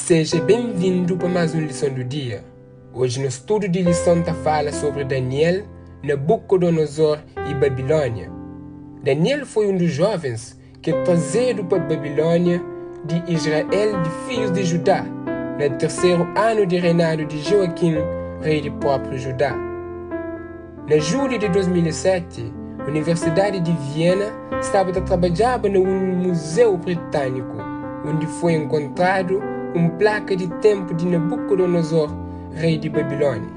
Seja bem-vindo para mais uma lição do dia. Hoje no estudo de lição fala sobre Daniel, Nabucodonosor e Babilônia. Daniel foi um dos jovens que trazido para Babilônia de Israel de filhos de Judá, no terceiro ano de reinado de Joaquim, rei do próprio Judá. Na julho de 2007, a Universidade de Viena estava trabalhando no Museu Britânico, onde foi encontrado uma placa de tempo de Nabucodonosor, rei de Babilônia.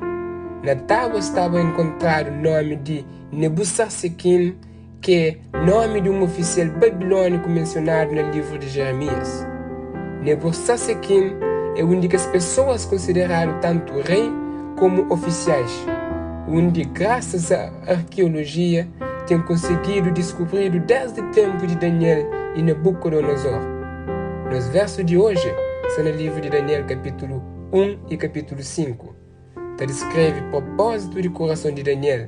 Na tábua estava encontrado o nome de Nebusarsequim, que é nome de um oficial babilônico mencionado no livro de Jeremias. Nebusarsequim é uma das pessoas consideradas tanto rei como oficiais, onde, graças à arqueologia, tem conseguido descobrir desde o tempo de Daniel e Nabucodonosor. Nos versos de hoje, está no livro de Daniel, capítulo 1 e capítulo 5. Descreve o propósito do coração de Daniel.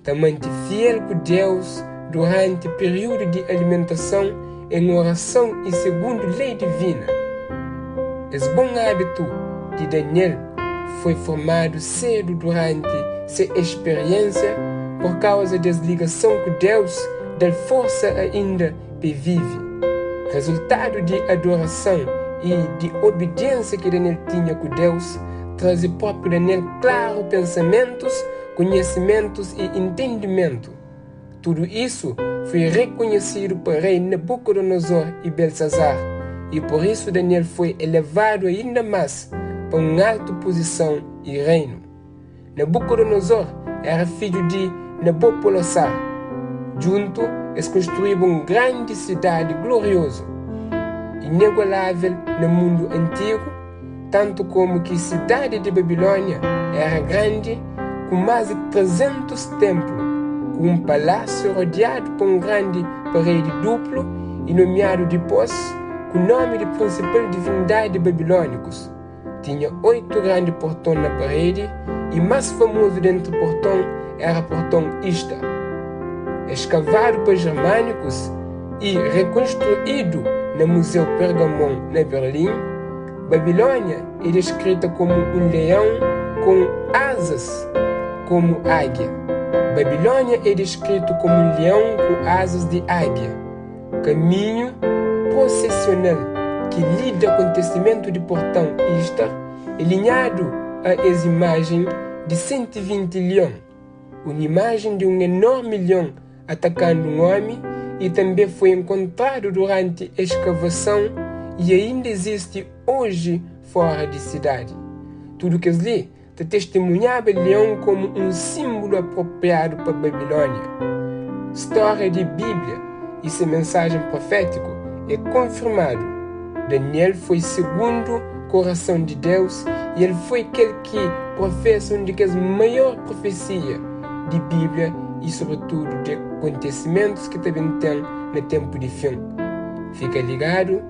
Também fiel com Deus durante o período de alimentação em oração e segundo lei divina. Esse bom hábito de Daniel foi formado cedo durante sua experiência por causa da ligação com Deus, da força ainda que vive. Resultado de adoração e de obediência que Daniel tinha com Deus, traz o próprio Daniel claro pensamentos, conhecimentos e entendimento. Tudo isso foi reconhecido por rei Nabucodonosor e Belsazar, e por isso Daniel foi elevado ainda mais para uma alta posição e reino. Nabucodonosor era filho de Nabopolassar. Junto, eles construíram uma grande cidade gloriosa, inigualável no mundo antigo, tanto como que a cidade de Babilônia era grande, com mais de 300 templos, com um palácio rodeado por um grande parede duplo e nomeado depois com o nome de principal divindade babilônicos. Tinha 8 grandes portões na parede e mais famoso dentre o portão era o portão Ishtar. Escavado por germânicos e reconstruído no Museu Pergamon, na Berlim, Babilônia é descrita como um leão com asas como águia. Babilônia é descrito como um leão com asas de águia. Caminho processional que lida com o acontecimento de portão Ishtar, alinhado a essa imagem de 120 leões, uma imagem de um enorme leão atacando um homem, e também foi encontrado durante a escavação e ainda existe hoje fora da cidade. Tudo que ali testemunhava o leão como um símbolo apropriado para a Babilônia. História de Bíblia e sua mensagem profética é confirmado. Daniel foi segundo o coração de Deus e ele foi aquele que professa uma das maiores profecias de Bíblia e sobretudo de acontecimentos que também tem no tempo de fim. Fica ligado,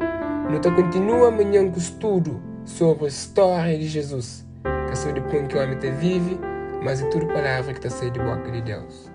nós continua amanhã com o estudo sobre a história de Jesus, que é só de pão que o homem vive, mas é tudo palavra que está saindo da boca de Deus.